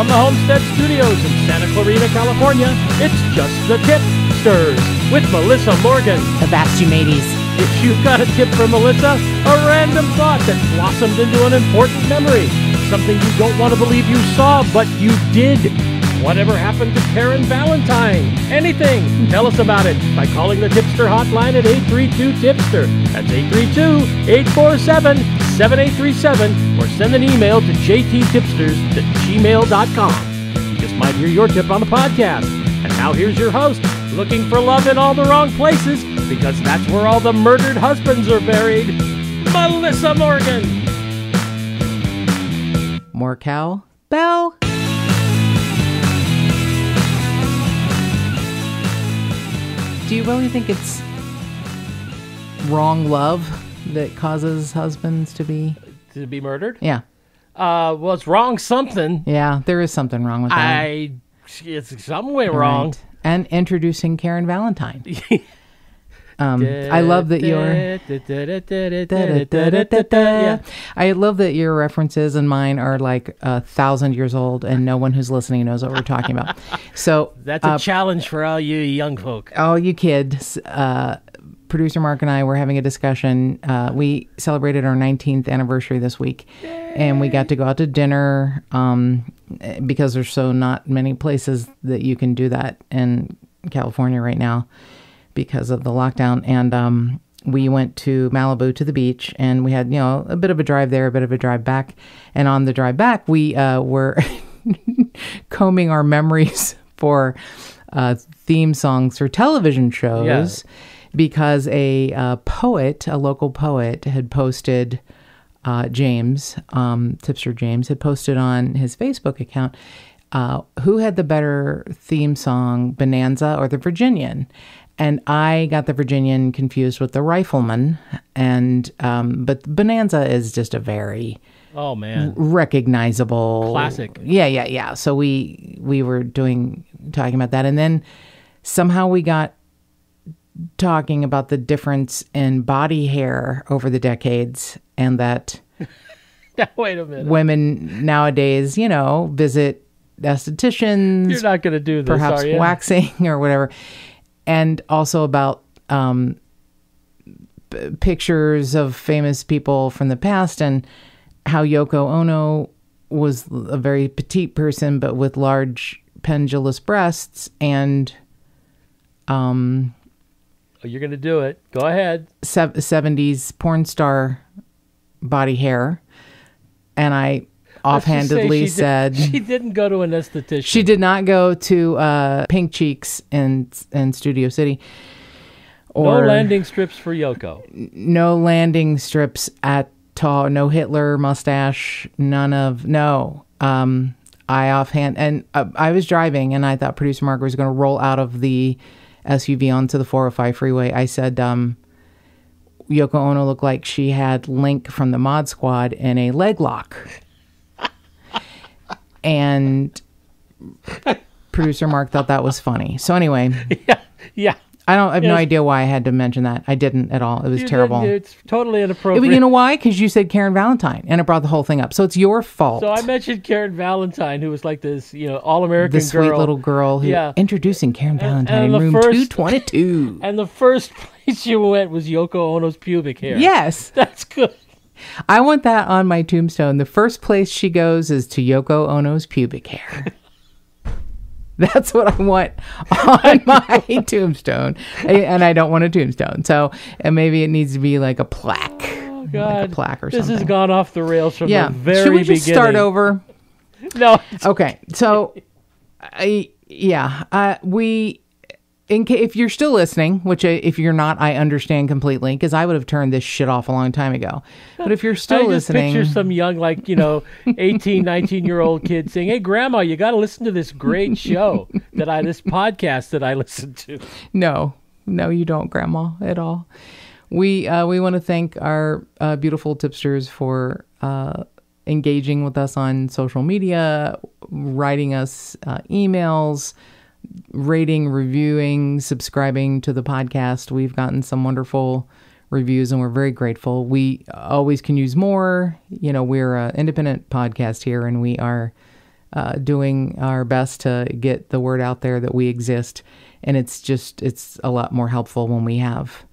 From the Homestead Studios in Santa Clarita, California, it's just the Tip-Sters with Melissa Morgan. Avast you mateys. If you've got a tip for Melissa, a random thought that blossomed into an important memory, something you don't want to believe you saw, but you did. Whatever happened to Karen Valentine? Anything. Tell us about it by calling the Tipster hotline at 832-TIPSTER. That's 832-847-7837. Or send an email to jttipsters@gmail.com. You just might hear your tip on the podcast. And now here's your host, looking for love in all the wrong places, because that's where all the murdered husbands are buried, Melissa Morgan. More cow bell. Do you really think it's wrong love that causes husbands to be murdered? Yeah. Well, it's wrong something. Yeah, there is something wrong with that. It's some way wrong. Right. And introducing Karen Valentine. I love that I love that your references and mine are like 1,000 years old, and no one who's listening knows what we're talking about. So that's a challenge for all you young folk. All you kids. Producer Mark and I were having a discussion. We celebrated our 19th anniversary this week. Yay. And we got to go out to dinner because there's so not many places that you can do that in California right now because of the lockdown. And we went to Malibu to the beach, and we had, a bit of a drive there, a bit of a drive back. And on the drive back, we were combing our memories for theme songs for television shows. Yeah. Because a local poet had posted, Tipster James had posted on his Facebook account, who had the better theme song, Bonanza or the Virginian? And I got the Virginian confused with the Rifleman, but Bonanza is just a very recognizable classic. Yeah. So we were talking about that, and then somehow we got talking about the difference in body hair over the decades, and that wait a minute, women nowadays, visit estheticians. You're not going to do this, perhaps are you? Waxing or whatever, and also about pictures of famous people from the past, and how Yoko Ono was a very petite person, but with large pendulous breasts, and you're going to do it. Go ahead. 70s porn star body hair. And I offhandedly said... She didn't go to an esthetician. She did not go to Pink Cheeks in Studio City. Or, no landing strips for Yoko. No landing strips at all. No Hitler mustache. None of... No. I offhand... And I was driving, and I thought producer Mark was going to roll out of the SUV onto the 405 freeway. I said, Yoko Ono looked like she had Link from the Mod Squad in a leg lock. And producer Mark thought that was funny. So anyway. Yeah. I have no idea why I had to mention that. I didn't at all. It was terrible. It's totally inappropriate. You know why? Because you said Karen Valentine, and it brought the whole thing up. So it's your fault. So I mentioned Karen Valentine, who was like this, all-American girl. The sweet little girl who introducing Karen Valentine in room 222. And the first place you went was Yoko Ono's pubic hair. Yes. That's good. I want that on my tombstone. The first place she goes is to Yoko Ono's pubic hair. That's what I want on my tombstone. And I don't want a tombstone. So maybe it needs to be like a plaque. Oh, God. Like a plaque or something. This has gone off the rails from the very beginning. Should we just start over? No. Okay. So, if you're still listening, which if you're not, I understand completely, because I would have turned this shit off a long time ago. But if you're still listening... I just picture some young, 18, 19-year-old kid saying, "Hey, Grandma, you got to listen to this great show, this podcast that I listen to." No, you don't, Grandma, at all. We want to thank our beautiful tipsters for engaging with us on social media, writing us emails, rating, reviewing, subscribing to the podcast. We've gotten some wonderful reviews, and we're very grateful. We always can use more. We're an independent podcast here, and we are doing our best to get the word out there that we exist. And it's a lot more helpful when we have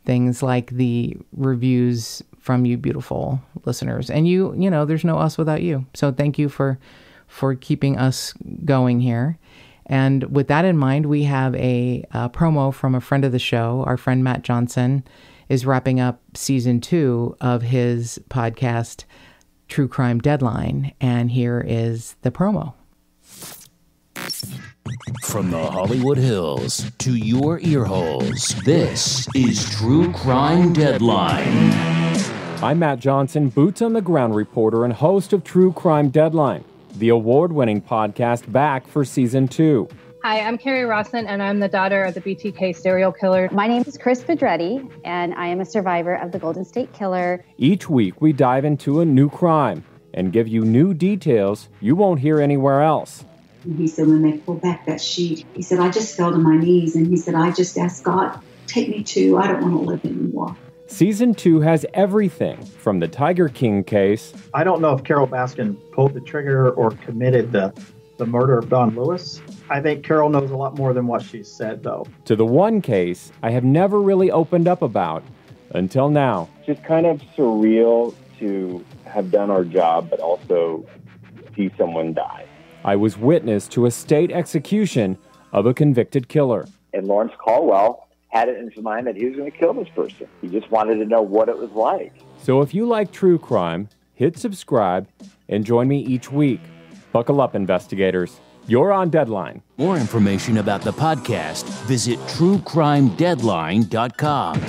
things like the reviews from you beautiful listeners. And you know, there's no us without you. So thank you for keeping us going here. And with that in mind, we have a promo from a friend of the show. Our friend Matt Johnson is wrapping up season 2 of his podcast, True Crime Deadline. And here is the promo. From the Hollywood Hills to your earholes, this is True Crime Deadline. I'm Matt Johnson, boots on the ground reporter and host of True Crime Deadline, the award-winning podcast back for season 2. Hi, I'm Carrie Rawson, and I'm the daughter of the BTK serial killer. My name is Chris Pedretti, and I am a survivor of the Golden State Killer. Each week, we dive into a new crime and give you new details you won't hear anywhere else. And he said, when they pulled back that sheet, he said, I just fell to my knees. And he said, I just asked God, take me too. I don't want to live anymore. Season 2 has everything from the Tiger King case. I don't know if Carol Baskin pulled the trigger or committed the murder of Don Lewis. I think Carol knows a lot more than what she said, though. To the one case I have never really opened up about until now. Just kind of surreal to have done our job, but also see someone die. I was witness to a state execution of a convicted killer. And Lawrence Caldwell had it in his mind that he was going to kill this person. He just wanted to know what it was like. So if you like true crime, hit subscribe and join me each week. Buckle up, investigators. You're on Deadline. More information about the podcast, visit truecrimedeadline.com.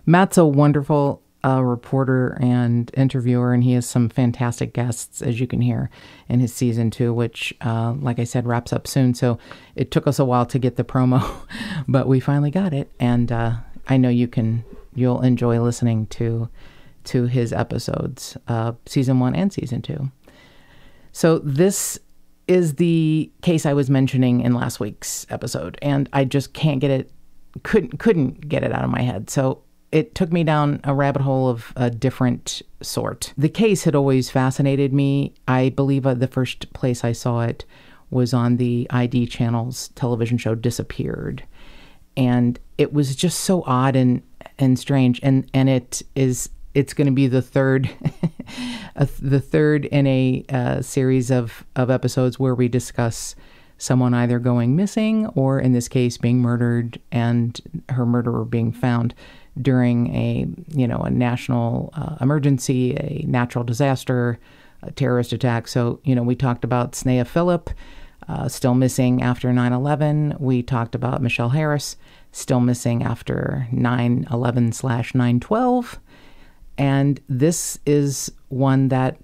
Matt's a wonderful reporter and interviewer, and he has some fantastic guests, as you can hear, in his season 2, which, like I said, wraps up soon. So it took us a while to get the promo, but we finally got it. And I know you'll enjoy listening to his episodes, season 1 and season 2. So this is the case I was mentioning in last week's episode, and I just couldn't get it out of my head. So it took me down a rabbit hole of a different sort. The case had always fascinated me. I believe the first place I saw it was on the ID channel's television show Disappeared. And it was just so odd and strange. And it's going to be the third in a series of episodes where we discuss someone either going missing or, in this case, being murdered and her murderer being found during a national emergency, a natural disaster, a terrorist attack. So, we talked about Snea Phillip, still missing after 9/11. We talked about Michelle Harris, still missing after 9/11/9/12. And this is one that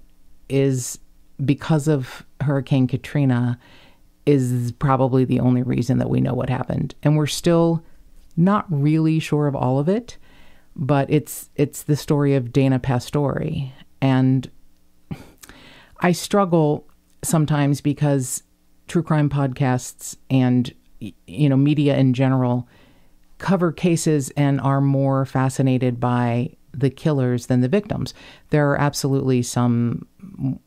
is, because of Hurricane Katrina, is probably the only reason that we know what happened. And we're still not really sure of all of it, but it's the story of Dana Pastori. And I struggle sometimes because true crime podcasts and, media in general cover cases and are more fascinated by the killers than the victims. There are absolutely some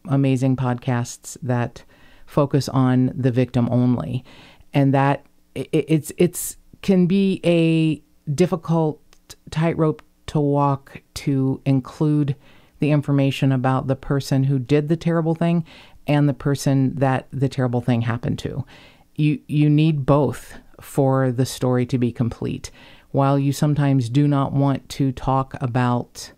amazing podcasts that focus on the victim only, and that it's can be a difficult tightrope to walk to include the information about the person who did the terrible thing and the person that the terrible thing happened to. You need both for the story to be complete. While you sometimes do not want to talk about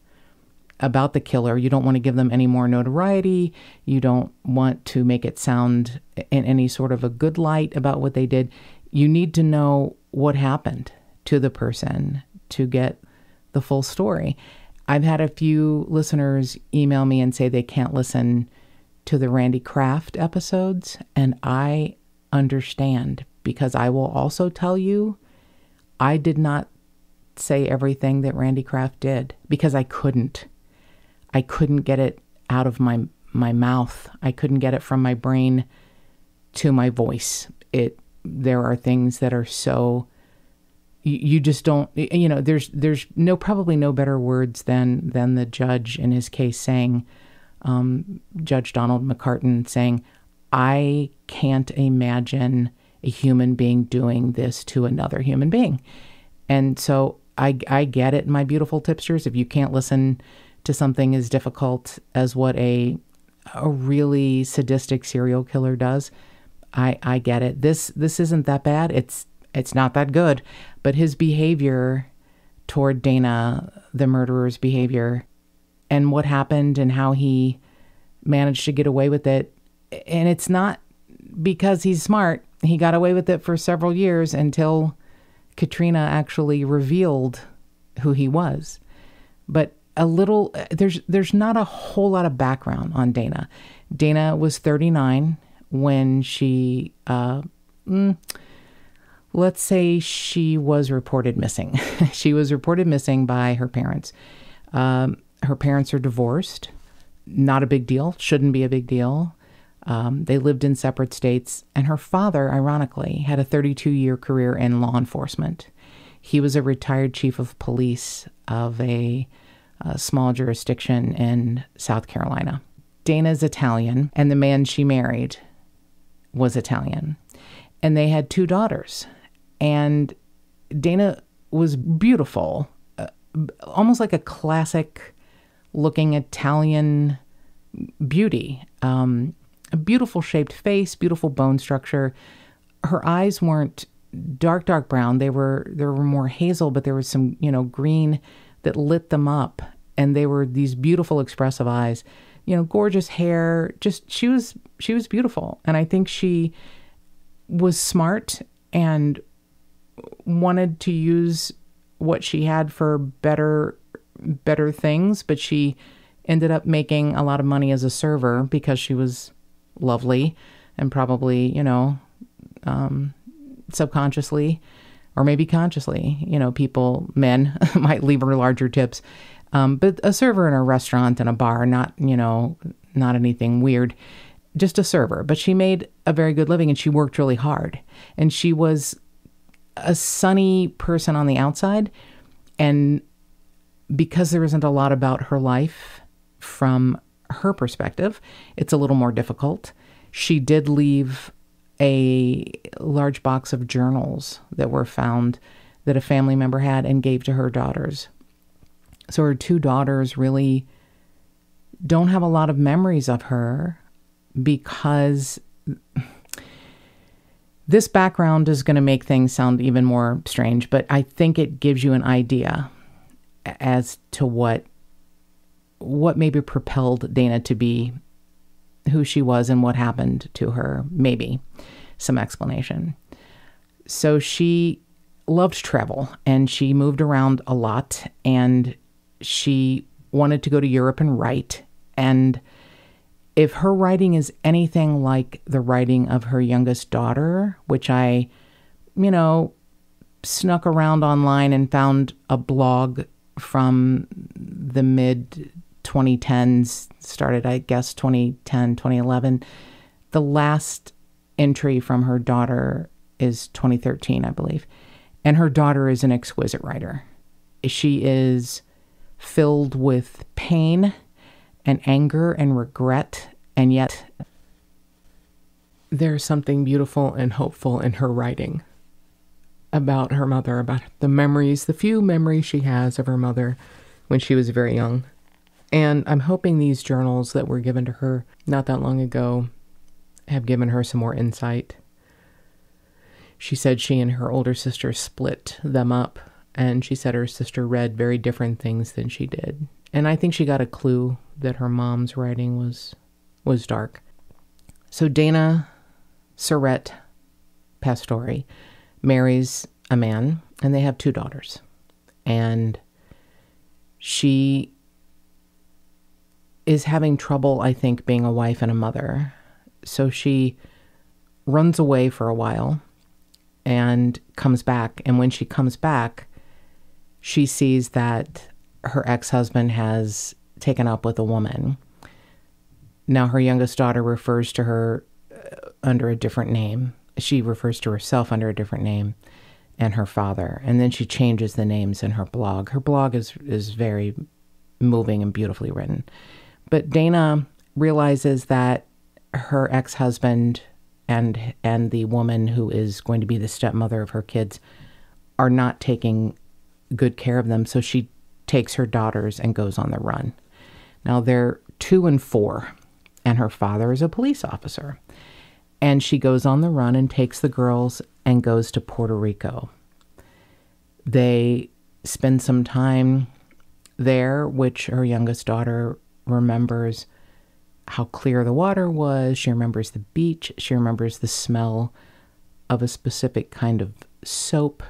the killer, you don't want to give them any more notoriety, you don't want to make it sound in any sort of a good light about what they did, you need to know what happened to the person to get the full story. I've had a few listeners email me and say they can't listen to the Randy Kraft episodes, and I understand, because I will also tell you I did not say everything that Randy Kraft did because I couldn't get it out of my mouth. I couldn't get it from my brain to my voice. There are things that are so, you just don't, there's probably no better words than the judge in his case saying, Judge Donald McCartan, saying, I can't imagine a human being doing this to another human being. And so I get it, my beautiful tipsters. If you can't listen to something as difficult as what a really sadistic serial killer does, I get it. This isn't that bad. It's not that good. But his behavior toward Dana, the murderer's behavior, and what happened and how he managed to get away with it. And it's not because he's smart. He got away with it for several years until Katrina actually revealed who he was. But there's not a whole lot of background on Dana. Dana was 39 when she, let's say she was reported missing. She was reported missing by her parents. Her parents are divorced. Not a big deal. Shouldn't be a big deal. They lived in separate states. And her father, ironically, had a 32-year career in law enforcement. He was a retired chief of police of a small jurisdiction in South Carolina. Dana's Italian, and the man she married was Italian. And they had 2 daughters. And Dana was beautiful, almost like a classic-looking Italian beauty. A beautiful shaped face, beautiful bone structure. Her eyes weren't dark brown. They were more hazel, but there was some, green that lit them up. And they were these beautiful, expressive eyes. Gorgeous hair. Just she was beautiful. And I think she was smart and wanted to use what she had for better things, but she ended up making a lot of money as a server because she was lovely and probably, subconsciously or maybe consciously, men might leave her larger tips. But a server in a restaurant and a bar, not anything weird, just a server. But she made a very good living and she worked really hard. And she was a sunny person on the outside. And because there isn't a lot about her life from her perspective, it's a little more difficult. She did leave a large box of journals that were found that a family member had and gave to her daughters. So her 2 daughters really don't have a lot of memories of her because this background is going to make things sound even more strange, but I think it gives you an idea as to what maybe propelled Dana to be who she was and what happened to her, maybe some explanation. So she loved travel and she moved around a lot and she wanted to go to Europe and write. And if her writing is anything like the writing of her youngest daughter, which I, snuck around online and found a blog from the mid 2010s, started, I guess, 2010, 2011. The last entry from her daughter is 2013, I believe. And her daughter is an exquisite writer. She is filled with pain and anger and regret, and yet there's something beautiful and hopeful in her writing about her mother, about the memories, the few memories she has of her mother when she was very young. And I'm hoping these journals that were given to her not that long ago have given her some more insight. She said she and her older sister split them up, and she said her sister read very different things than she did. And I think she got a clue that her mom's writing was dark. So Dana Surette Pastori marries a man, and they have 2 daughters. And she is having trouble, I think, being a wife and a mother. So she runs away for a while and comes back. And when she comes back, she sees that her ex-husband has taken up with a woman. Now, her youngest daughter refers to her under a different name. She refers to herself under a different name, and her father. And then she changes the names in her blog. Her blog is very moving and beautifully written. But Dana realizes that her ex-husband and the woman who is going to be the stepmother of her kids are not taking good care of them. So she takes her daughters and goes on the run. Now they're 2 and 4, and her father is a police officer. And she goes on the run and takes the girls and goes to Puerto Rico. They spend some time there, which her youngest daughter remembers how clear the water was. She remembers the beach. She remembers the smell of a specific kind of soap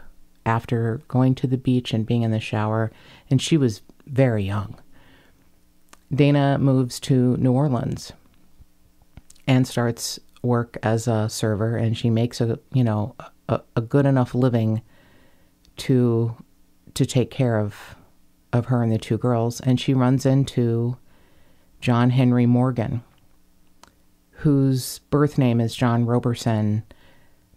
after going to the beach and being in the shower. And she was very young. Dana moves to New Orleans and starts work as a server, and she makes a good enough living to take care of her and the 2 girls. And she runs into John Henry Morgan, whose birth name is John Roberson,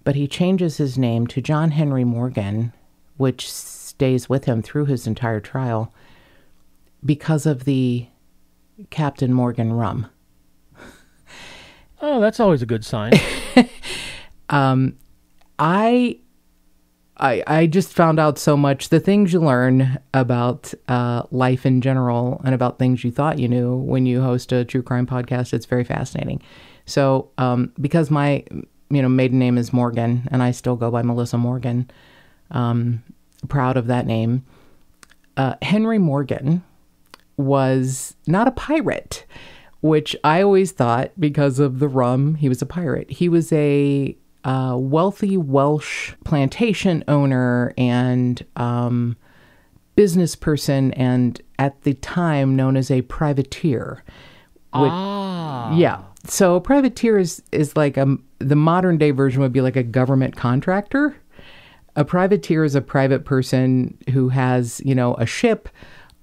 but he changes his name to John Henry Morgan, which stays with him through his entire trial because of the Captain Morgan rum. Oh, that's always a good sign. I just found out so much. The things you learn about life in general and about things you thought you knew when you host a true crime podcast, it's very fascinating. So because my maiden name is Morgan, and I still go by Melissa Morgan, proud of that name. Henry Morgan was not a pirate, which I always thought because of the rum, he was a pirate. He was a wealthy Welsh plantation owner and business person, and at the time known as a privateer. Yeah. So a privateer is like the modern day version would be like a government contractor. A privateer is a private person who has, a ship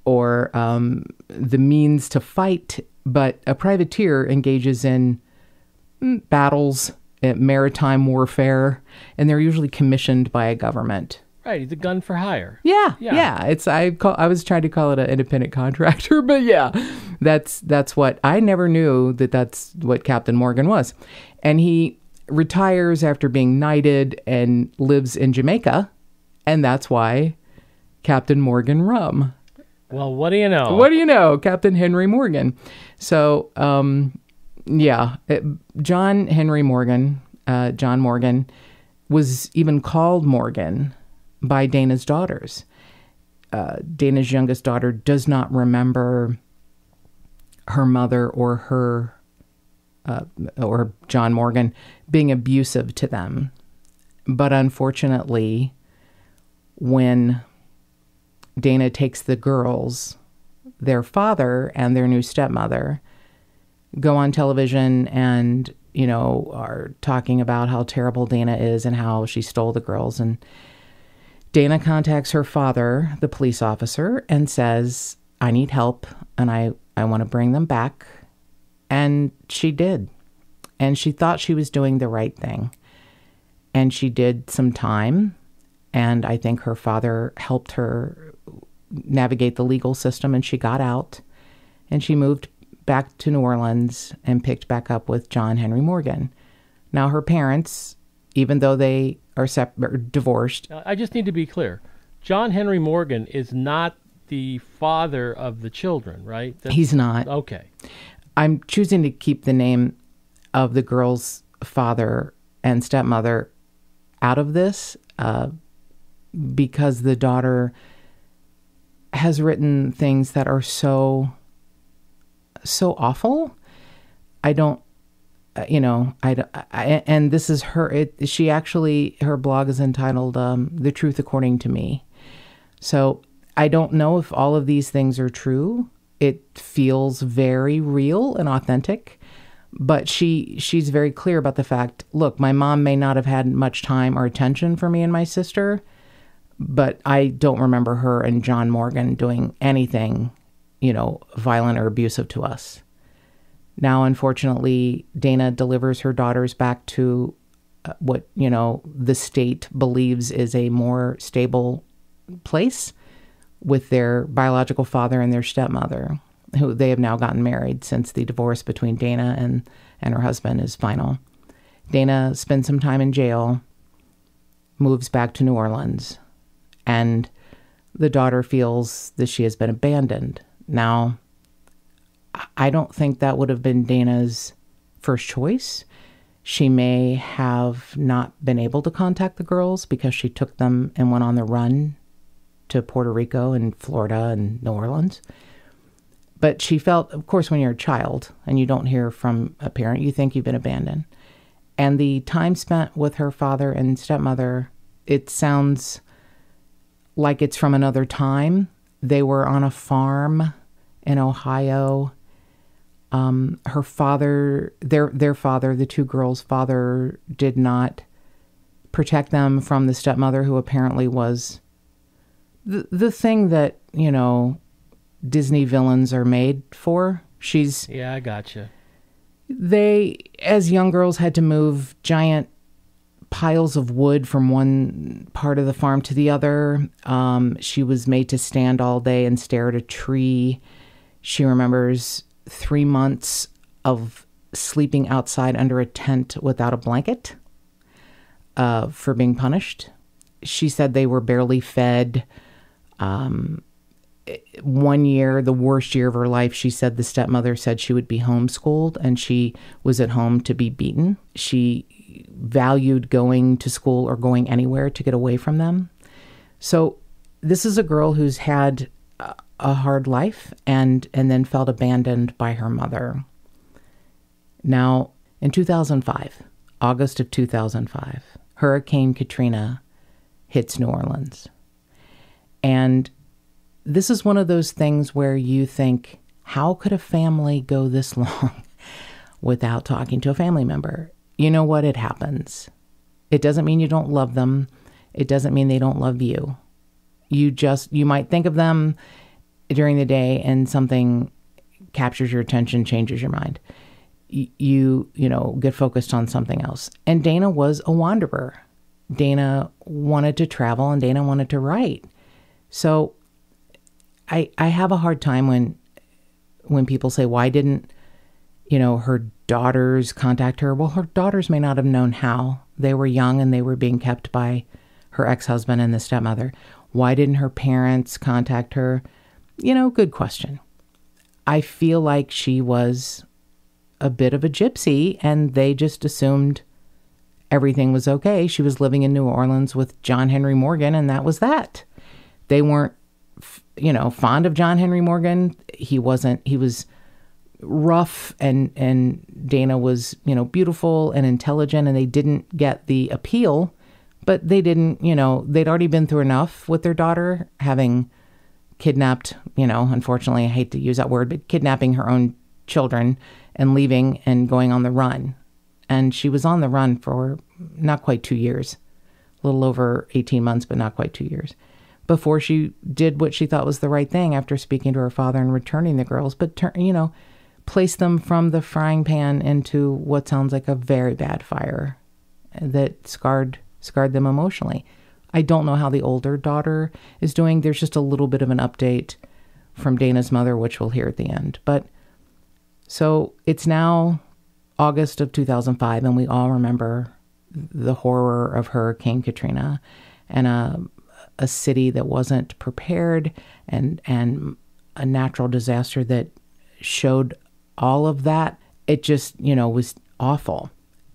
or the means to fight, but a privateer engages in battles, maritime warfare, and they're usually commissioned by a government. Right, he's a gun for hire. Yeah. I was trying to call it an independent contractor, but yeah, that's what I never knew that's what Captain Morgan was, and he retires after being knighted and lives in Jamaica, and that's why Captain Morgan rum. Well, what do you know? What do you know? Captain Henry Morgan. So, John Henry Morgan, John Morgan, was even called Morgan by Dana's daughters. Dana's youngest daughter does not remember her mother or John Morgan being abusive to them. But unfortunately, when Dana takes the girls, their father and their new stepmother go on television and, are talking about how terrible Dana is and how she stole the girls. And Dana contacts her father, the police officer, and says, I need help and I want to bring them back. And she did. And she thought she was doing the right thing. And she did some time. And I think her father helped her navigate the legal system, and she got out. And she moved back to New Orleans and picked back up with John Henry Morgan. Now, her parents, even though they are divorced. I just need to be clear. John Henry Morgan is not the father of the children, right? He's not. Okay. I'm choosing to keep the name of the girl's father and stepmother out of this because the daughter has written things that are so awful. I don't, and this is her, her blog is entitled, The Truth According to Me. So I don't know if all of these things are true. It feels very real and authentic, but she's very clear about the fact, look, my mom may not have had much time or attention for me and my sister, but I don't remember her and John Morgan doing anything, violent or abusive to us. Now, unfortunately, Dana delivers her daughters back to what, the state believes is a more stable place with their biological father and their stepmother. who they have now gotten married since the divorce between Dana and her husband is final. Dana spends some time in jail, moves back to New Orleans, and the daughter feels that she has been abandoned. Now, I don't think that would have been Dana's first choice. She may have not been able to contact the girls because she took them and went on the run to Puerto Rico and Florida and New Orleans. But she felt, of course, when you're a child and you don't hear from a parent, you think you've been abandoned. And the time spent with her father and stepmother, it sounds like it's from another time. They were on a farm in Ohio. Her father, their father, the two girls' father, did not protect them from the stepmother, who apparently was the thing that, you know, Disney villains are made for. Yeah, I gotcha. They, as young girls, had to move giant piles of wood from one part of the farm to the other. She was made to stand all day and stare at a tree. She remembers 3 months of sleeping outside under a tent without a blanket for being punished. She said they were barely fed. 1 year, the worst year of her life, she said the stepmother said she would be homeschooled, and she was at home to be beaten. She valued going to school or going anywhere to get away from them. So this is a girl who's had a hard life and then felt abandoned by her mother. Now, in 2005, August of 2005, Hurricane Katrina hits New Orleans. And this is one of those things where you think, how could a family go this long without talking to a family member? You know what? It happens. It doesn't mean you don't love them. It doesn't mean they don't love you. You might think of them during the day and something captures your attention, changes your mind. You get focused on something else. And Dana was a wanderer. Dana wanted to travel and Dana wanted to write. So I have a hard time when people say, why didn't, her daughters contact her? Well, her daughters may not have known how. They were young and they were being kept by her ex-husband and the stepmother. Why didn't her parents contact her? Good question. I feel like she was a bit of a gypsy and they just assumed everything was okay. She was living in New Orleans with John Henry Morgan and that was that. They weren't, fond of John Henry Morgan. He was rough and Dana was, beautiful and intelligent and they didn't get the appeal, but they didn't, they'd already been through enough with their daughter having kidnapped, unfortunately, I hate to use that word, but kidnapping her own children and leaving and going on the run. And she was on the run for not quite 2 years, a little over 18 months, but not quite 2 years, before she did what she thought was the right thing after speaking to her father and returning the girls, but, placed them from the frying pan into what sounds like a very bad fire that scarred them emotionally. I don't know how the older daughter is doing. There's just a little bit of an update from Dana's mother, which we'll hear at the end. But so it's now August of 2005, and we all remember the horror of Hurricane Katrina and a city that wasn't prepared and a natural disaster that showed all of that. It just, was awful.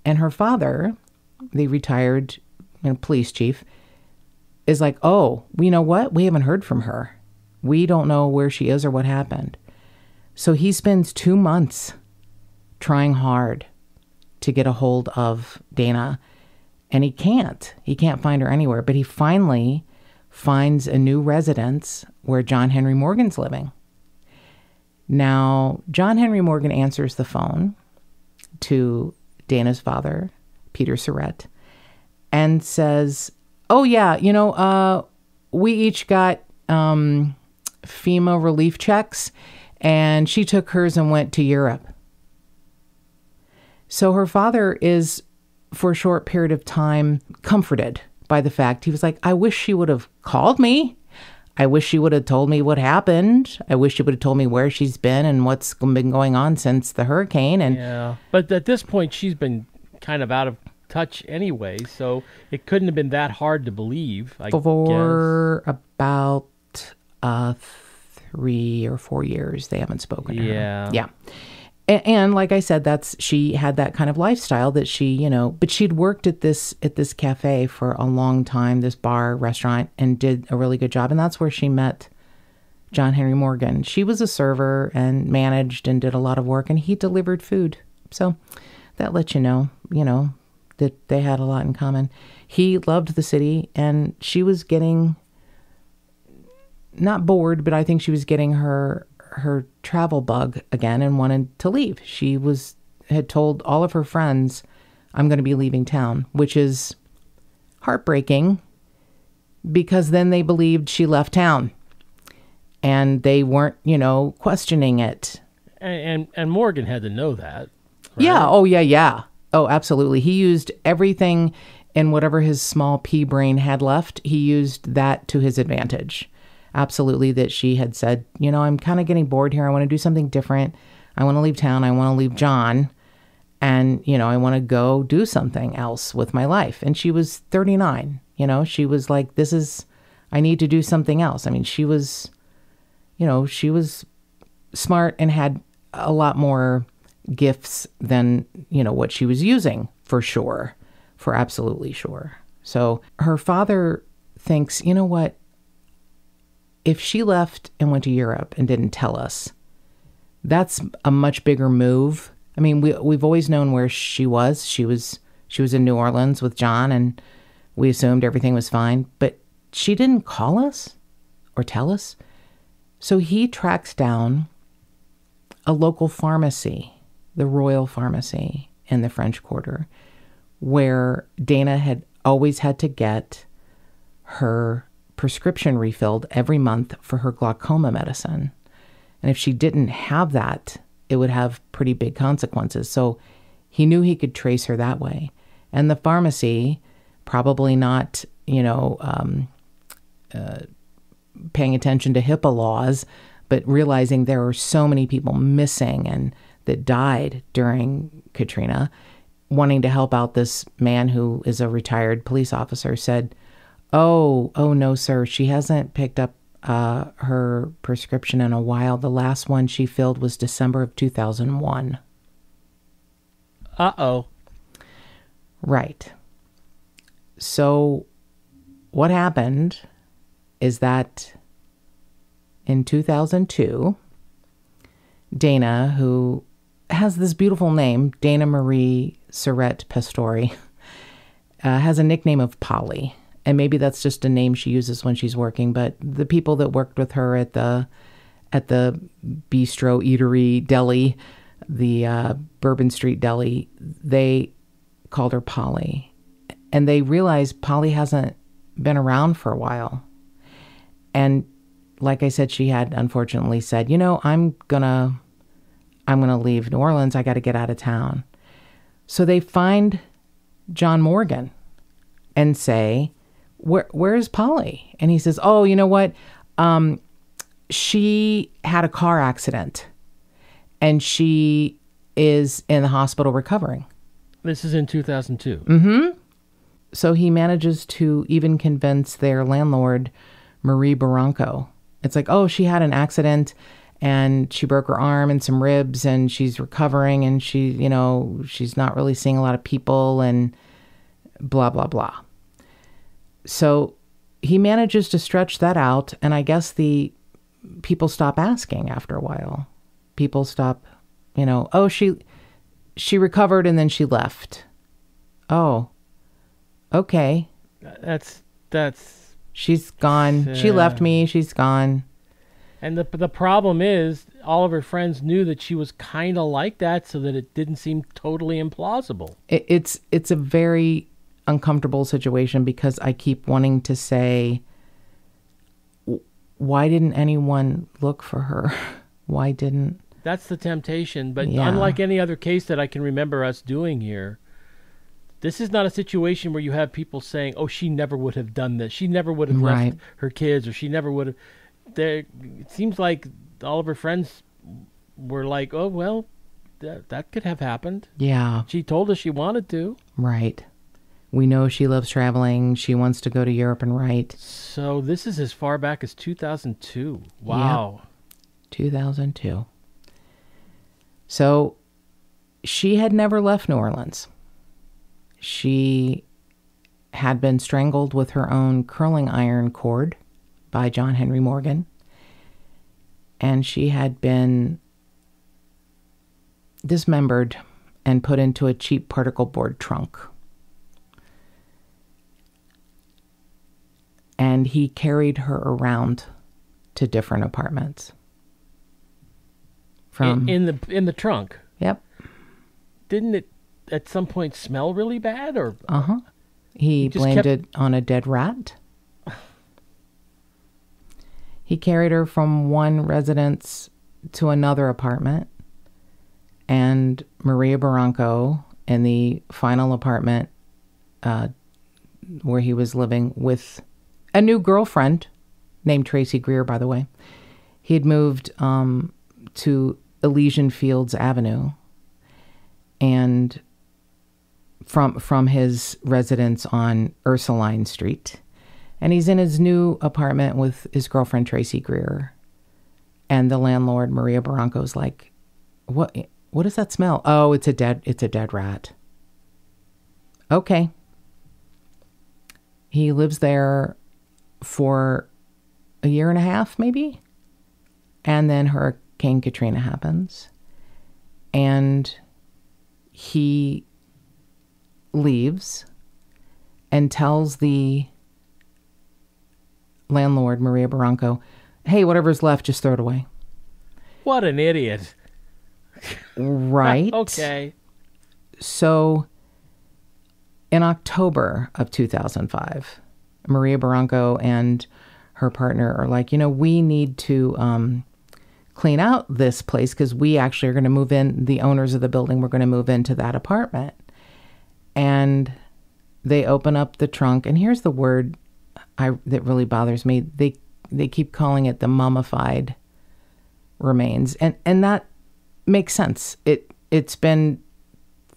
And her father, the retired police chief, is like, oh, you know what? We haven't heard from her. We don't know where she is or what happened. So he spends 2 months trying hard to get a hold of Dana, and he can't. He can't find her anywhere. But he finally finds a new residence where John Henry Morgan's living. Now, John Henry Morgan answers the phone to Dana's father, Peter Surette, and says, oh, yeah, we each got FEMA relief checks, and she took hers and went to Europe. So her father is, for a short period of time, comforted by the fact. He was like, I wish she would have called me. I wish she would have told me what happened. I wish she would have told me where she's been and what's been going on since the hurricane. And yeah, but at this point, she's been kind of out of touch anyway, so it couldn't have been that hard to believe. I for guess. About 3 or 4 years, they haven't spoken to her. Yeah. And like I said, she had that kind of lifestyle that she, but she'd worked at this cafe for a long time, this bar, restaurant, and did a really good job. And that's where she met John Henry Morgan. She was a server and managed and did a lot of work, and he delivered food. So that lets you know, that they had a lot in common. He loved the city, and she was getting, not bored, but I think she was getting her travel bug again and wanted to leave. She had told all of her friends, I'm going to be leaving town, which is heartbreaking because then they believed she left town and they weren't, questioning it. And Morgan had to know that. Right? Yeah. Oh, yeah. Oh, absolutely. He used everything in whatever his small pea brain had left. He used that to his advantage. Absolutely, that she had said, I'm kind of getting bored here. I want to do something different. I want to leave town. I want to leave John. And, I want to go do something else with my life. And she was 39. She was like, I need to do something else. I mean, she was smart and had a lot more gifts than, what she was using, for sure, for absolutely sure. So her father thinks, you know what? If she left and went to Europe and didn't tell us, that's a much bigger move. I mean, we've always known where she was. She was in New Orleans with John, and we assumed everything was fine. But she didn't call us or tell us. So he tracks down a local pharmacy, the Royal Pharmacy in the French Quarter, where Dana had always had to get her prescription refilled every month for her glaucoma medicine. And if she didn't have that, it would have pretty big consequences. So he knew he could trace her that way. And the pharmacy, probably not, paying attention to HIPAA laws, but realizing there were so many people missing and that died during Katrina, wanting to help out this man who is a retired police officer, said, Oh, no, sir. She hasn't picked up her prescription in a while. The last one she filled was December of 2001. Uh-oh. Right. So what happened is that in 2002, Dana, who has this beautiful name, Dana Marie Surette Pastori, has a nickname of Polly. And maybe that's just a name she uses when she's working, but the people that worked with her at the bistro, eatery, deli, the Bourbon Street deli, they called her Polly. And they realized Polly hasn't been around for a while. And like I said, she had unfortunately said, I'm gonna leave New Orleans. I got to get out of town. So they find John Morgan and say, Where's Polly? And he says, oh, you know what? She had a car accident and she is in the hospital recovering. This is in 2002. Mm-hmm. So he manages to even convince their landlord, Marie Barranco. It's like, oh, she had an accident and she broke her arm and some ribs and she's recovering and she's not really seeing a lot of people and blah, blah, blah. So he manages to stretch that out, and I guess the people stop asking after a while. People stop, oh, she recovered and then she left. Oh, okay. That's She's gone. She left me. She's gone. And the problem is, all of her friends knew that she was kind of like that, so that it didn't seem totally implausible. It's a very uncomfortable situation because I keep wanting to say, why didn't anyone look for her? Why didn't? That's the temptation. But unlike any other case that I can remember us doing here, This is not a situation where you have people saying, "Oh, she never would have done this. She never would have Right. left her kids, or she never would have." It seems like all of her friends were like, "Oh, well, that could have happened." Yeah. She told us she wanted to. Right. We know she loves traveling. She wants to go to Europe and write. So this is as far back as 2002. Wow. Yep. 2002. So she had never left New Orleans. She had been strangled with her own curling iron cord by John Henry Morgan. And she had been dismembered and put into a cheap particle board trunk. And he carried her around to different apartments. In the trunk. Yep. Didn't it at some point smell really bad, or? He blamed it on a dead rat. He carried her from one residence to another apartment, and Maria Barranco in the final apartment where he was living with a new girlfriend named Tracy Greer, by the way. He had moved to Elysian Fields Avenue, and from his residence on Ursuline Street. And he's in his new apartment with his girlfriend, Tracy Greer. And the landlord, Maria Barranco's like, what does that smell? Oh, it's a dead rat. Okay. He lives there for a year and a half, maybe. And then Hurricane Katrina happens. And he leaves and tells the landlord, Maria Barranco, hey, whatever's left, just throw it away. What an idiot. Right. Okay. So in October of 2005, Maria Barranco and her partner are like, we need to clean out this place because we actually are going to move in. The owners of the building, we're going to move into that apartment. And they open up the trunk, and here's the word that really bothers me. They keep calling it the mummified remains, and that makes sense. It's been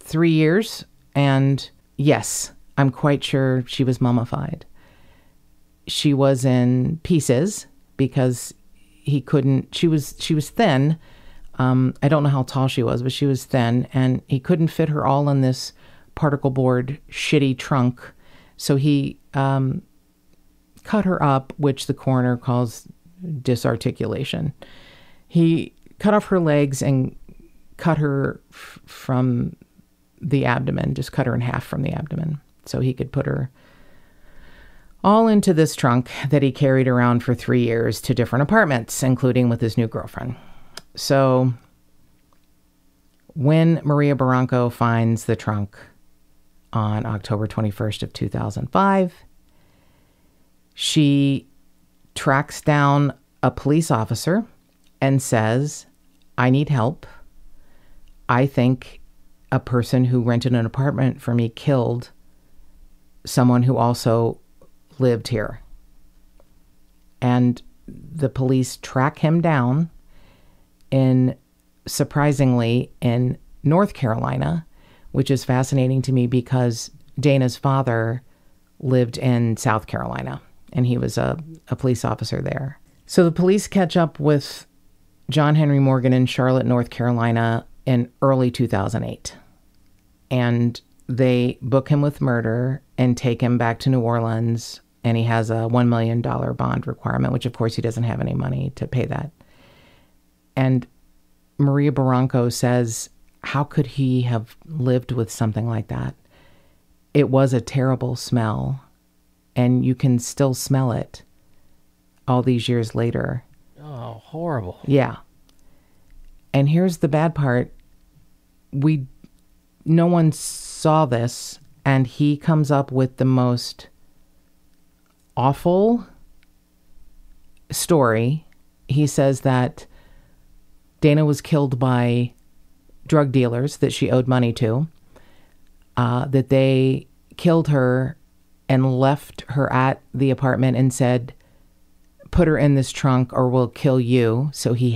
3 years, and yes, I'm quite sure she was mummified. She was in pieces because he couldn't. She was thin. I don't know how tall she was, but she was thin, and he couldn't fit her all in this particle board shitty trunk. So he cut her up, which the coroner calls disarticulation. He cut off her legs and cut her from the abdomen, just cut her in half from the abdomen, so he could put her all into this trunk that he carried around for 3 years to different apartments, including with his new girlfriend. So when Maria Barranco finds the trunk on October 21st of 2005, she tracks down a police officer and says, I need help. I think a person who rented an apartment for me killed someone who also lived here. And the police track him down surprisingly in North Carolina, which is fascinating to me because Dana's father lived in South Carolina and he was a police officer there. So the police catch up with John Henry Morgan in Charlotte, North Carolina in early 2008. And they book him with murder and take him back to New Orleans, and he has a $1 million bond requirement, which of course he doesn't have any money to pay that. And Maria Barranco says, how could he have lived with something like that? It was a terrible smell, and you can still smell it all these years later. Oh, horrible. Yeah. And here's the bad part. No one saw this, and he comes up with the most awful story. He says that Dana was killed by drug dealers that she owed money to. that they killed her and left her at the apartment and said, put her in this trunk or we'll kill you. So he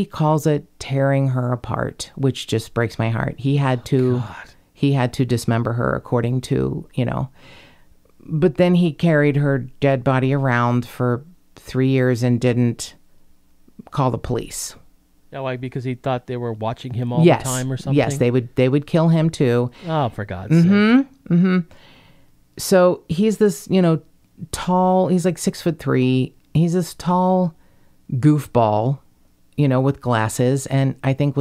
calls it tearing her apart, which just breaks my heart. He had to dismember her according to, but then he carried her dead body around for 3 years and didn't call the police. Yeah, like because he thought they were watching him all the time or something? Yes, they would kill him too. Oh, for God's sake. Mm-hmm. So he's this, tall, he's like 6'3". He's this tall goofball, with glasses, and I think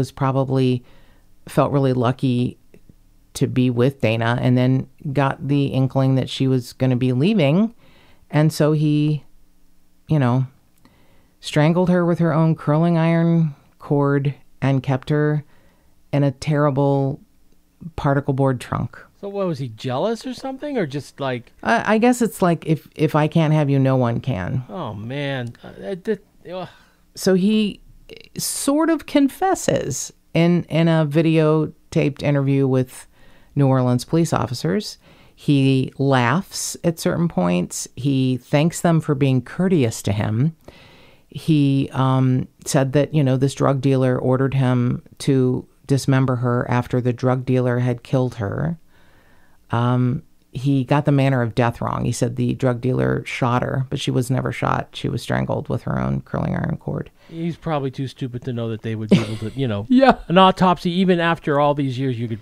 felt really lucky to be with Dana, and then got the inkling that she was going to be leaving. And so he, strangled her with her own curling iron cord and kept her in a terrible particle board trunk. So what, was he jealous or something, or just like... I guess it's like, if I can't have you, no one can. Oh, man. So he sort of confesses in a videotaped interview with New Orleans police officers. He laughs at certain points. He thanks them for being courteous to him. He said that, this drug dealer ordered him to dismember her after the drug dealer had killed her. He got the manner of death wrong. He said the drug dealer shot her, but she was never shot. She was strangled with her own curling iron cord. He's probably too stupid to know that they would be able to, an autopsy, even after all these years, you could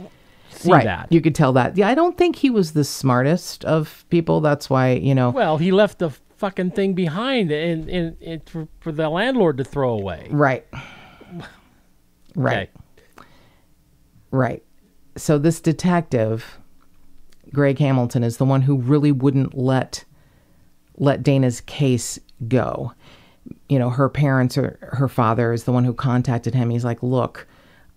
see that. You could tell that. Yeah, I don't think he was the smartest of people. That's why, Well, he left the fucking thing behind and for the landlord to throw away. Right. Okay. Right. So this detective, Greg Hamilton, is the one who really wouldn't let Dana's case go. Her parents or her father is the one who contacted him. He's like, look,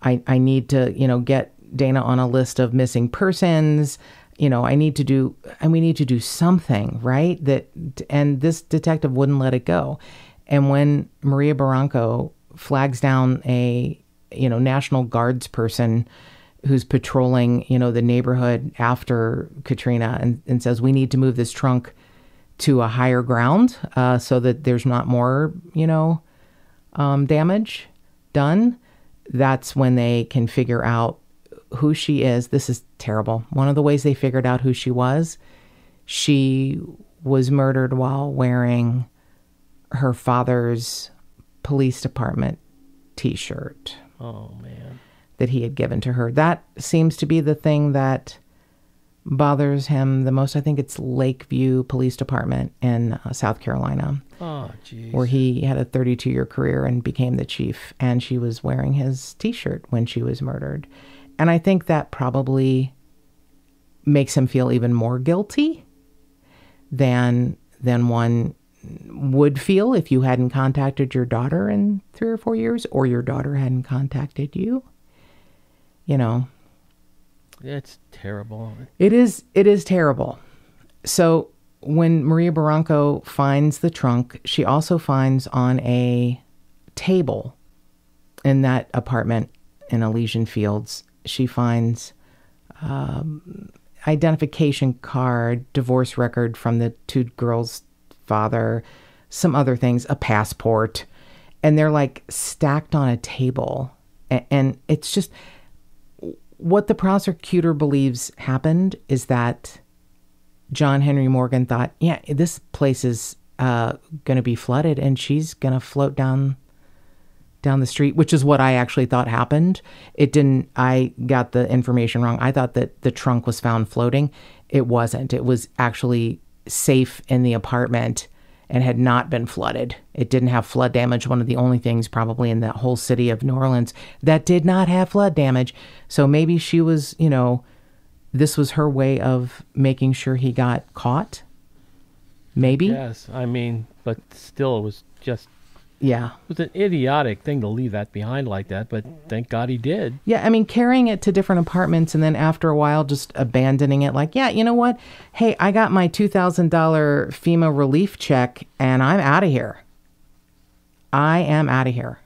I need to, get Dana on a list of missing persons. We need to do something, right? And this detective wouldn't let it go. And when Maria Barranco flags down a, National Guards person who's patrolling, the neighborhood after Katrina and says, we need to move this trunk to a higher ground so that there's not more, damage done, that's when they can figure out who she is. This is terrible. One of the ways they figured out who she was murdered while wearing her father's police department T-shirt. Oh, man. That he had given to her. That seems to be the thing that bothers him the most. I think it's Lakeview Police Department in South Carolina. Oh, geez. Where he had a 32-year career and became the chief, and she was wearing his T-shirt when she was murdered. And I think that probably makes him feel even more guilty than one would feel if you hadn't contacted your daughter in 3 or 4 years, or your daughter hadn't contacted you. It's terrible. It is terrible. So when Maria Barranco finds the trunk, she also finds on a table in that apartment in Elysian Fields, she finds identification card, divorce record from the 2 girls' father, some other things, a passport, and they're like stacked on a table. And it's just... What the prosecutor believes happened is that John Henry Morgan thought, yeah, this place is going to be flooded and she's going to float down the street, which is what I actually thought happened. It didn't, I got the information wrong. I thought that the trunk was found floating. It wasn't. It was actually safe in the apartment and had not been flooded. It didn't have flood damage. One of the only things probably in that whole city of New Orleans that did not have flood damage. So maybe she was, this was her way of making sure he got caught. Maybe. Yes, but still it was just... Yeah. It was an idiotic thing to leave that behind like that, but thank God he did. Yeah, carrying it to different apartments and then after a while just abandoning it like, yeah, you know what? Hey, I got my $2,000 FEMA relief check and I'm out of here. I am out of here.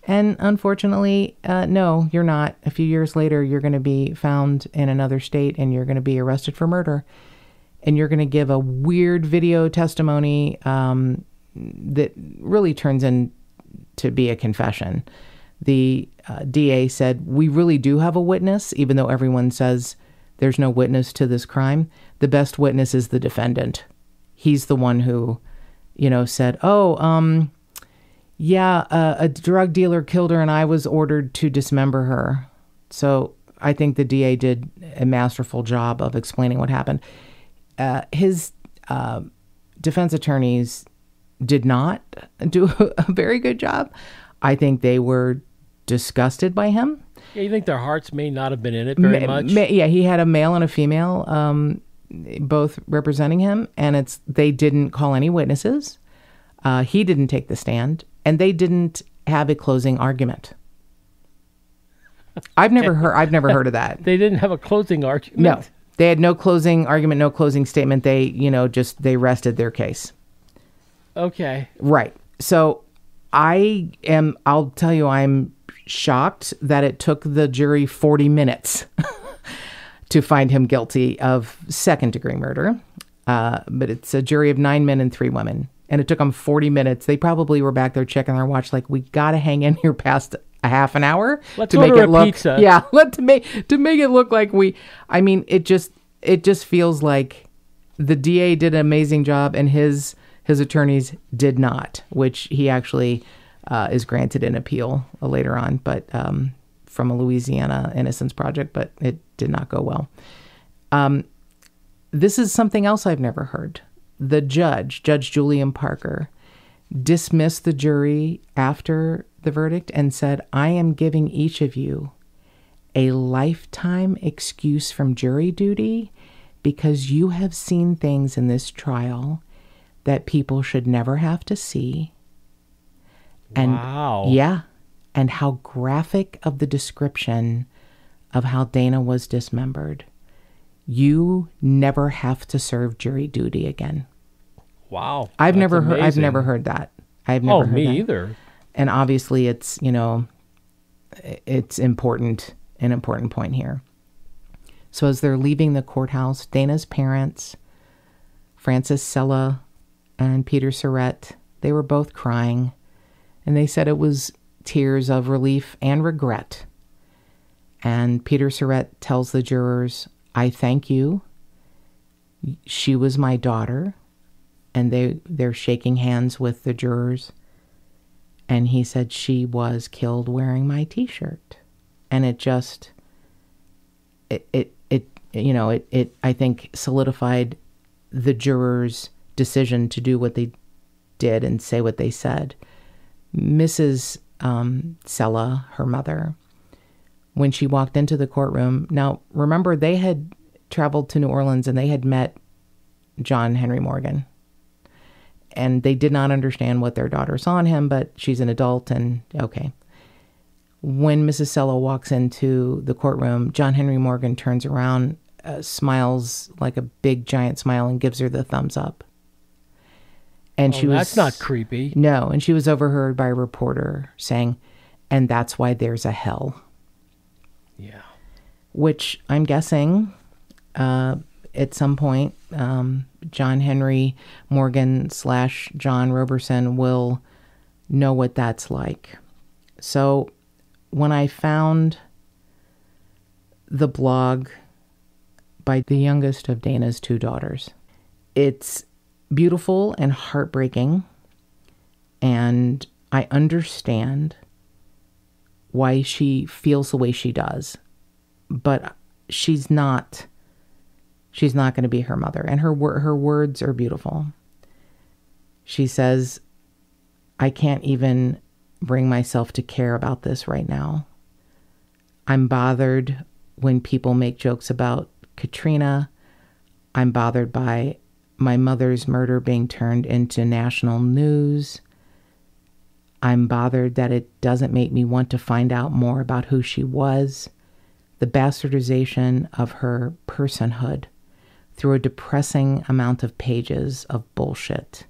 And unfortunately, no, you're not. A few years later, you're going to be found in another state and you're going to be arrested for murder. And you're going to give a weird video testimony that really turns into be a confession. The DA said, we really do have a witness, even though everyone says there's no witness to this crime. The best witness is the defendant. He's the one who, said, a drug dealer killed her and I was ordered to dismember her. So I think the DA did a masterful job of explaining what happened. His defense attorneys did not do a very good job. I think they were disgusted by him. Yeah, you think their hearts may not have been in it very much? Yeah, he had a male and a female both representing him, and they didn't call any witnesses. He didn't take the stand, and they didn't have a closing argument. I've never heard of that. They didn't have a closing argument? No. They had no closing argument, no closing statement. They, they rested their case. Okay. Right. So I'll tell you, I'm shocked that it took the jury 40 minutes to find him guilty of second-degree murder. But it's a jury of 9 men and 3 women. And it took them 40 minutes. They probably were back there checking their watch like, we got to hang in here past a half an hour to make it look pizza. Yeah, to make it look like it just feels like the DA did an amazing job and his attorneys did not, which he actually is granted an appeal later on, but from a Louisiana Innocence Project, but it did not go well. This is something else I've never heard. The Judge Julian Parker, dismissed the jury after the verdict and said, I am giving each of you a lifetime excuse from jury duty because you have seen things in this trial that people should never have to see. And wow. Yeah. And how graphic of the description of how Dana was dismembered. You never have to serve jury duty again. Wow. I've never heard that. I've never heard that. Me either. And obviously it's, it's important, an important point here. So as they're leaving the courthouse, Dana's parents, Frances Sella and Peter Surette, they were both crying. And they said it was tears of relief and regret. And Peter Surette tells the jurors, I thank you. She was my daughter. And they're shaking hands with the jurors. And he said, she was killed wearing my T-shirt. And it just, it I think solidified the jurors' decision to do what they did and say what they said. Mrs. Sella, her mother, when she walked into the courtroom, now remember they had traveled to New Orleans and they had met John Henry Morgan. And they did not understand what their daughter saw in him, but she's an adult and okay. When Mrs. Sella walks into the courtroom, John Henry Morgan turns around, smiles like a big giant smile and gives her the thumbs up. And that's not creepy. No, and she was overheard by a reporter saying, and that's why there's a hell. Yeah. Which I'm guessing at some point, John Henry Morgan / John Roberson will know what that's like. So when I found the blog by the youngest of Dana's 2 daughters, it's beautiful and heartbreaking, and I understand why she feels the way she does, but she's not going to be her mother, and her words are beautiful. She says, I can't even bring myself to care about this right now. I'm bothered when people make jokes about Katrina. I'm bothered by my mother's murder being turned into national news. I'm bothered that it doesn't make me want to find out more about who she was. The bastardization of her personhood through a depressing amount of pages of bullshit,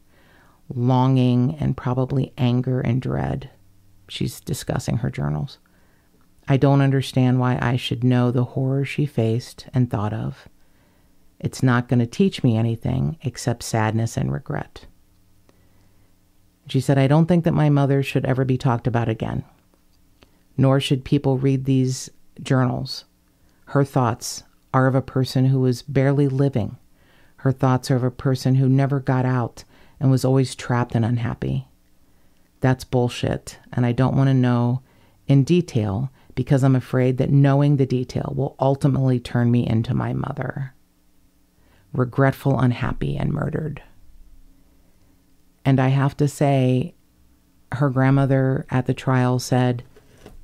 longing and probably anger and dread. she's discussing her journals. I don't understand why I should know the horror she faced and thought of. It's not going to teach me anything except sadness and regret. She said, I don't think that my mother should ever be talked about again, nor should people read these journals. Her thoughts are of a person who was barely living. Her thoughts are of a person who never got out and was always trapped and unhappy. That's bullshit, and I don't want to know in detail because I'm afraid that knowing the detail will ultimately turn me into my mother. Regretful, unhappy, and murdered. And I have to say, her grandmother at the trial said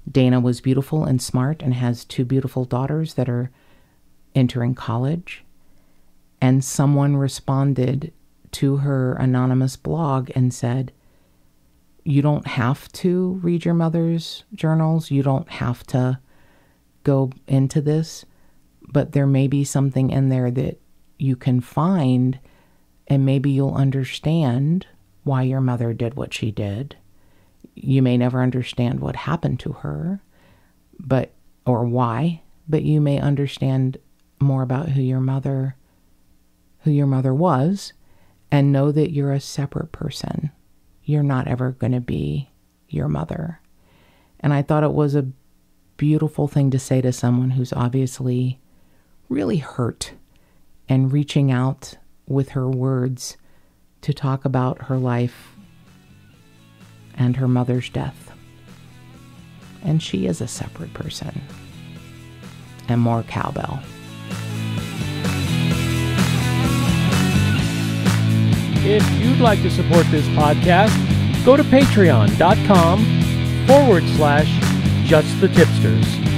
Dana was beautiful and smart and has 2 beautiful daughters that are entering college. And someone responded to her anonymous blog and said, you don't have to read your mother's journals. You don't have to go into this, but there may be something in there that you can find, and maybe you'll understand why your mother did what she did. You may never understand what happened to her, or why, but you may understand more about who your mother was, and know that you're a separate person. You're not ever going to be your mother. And I thought it was a beautiful thing to say to someone who's obviously really hurt, and reaching out with her words to talk about her life and her mother's death. And she is a separate person. And more cowbell. If you'd like to support this podcast, go to patreon.com/justthetipsters.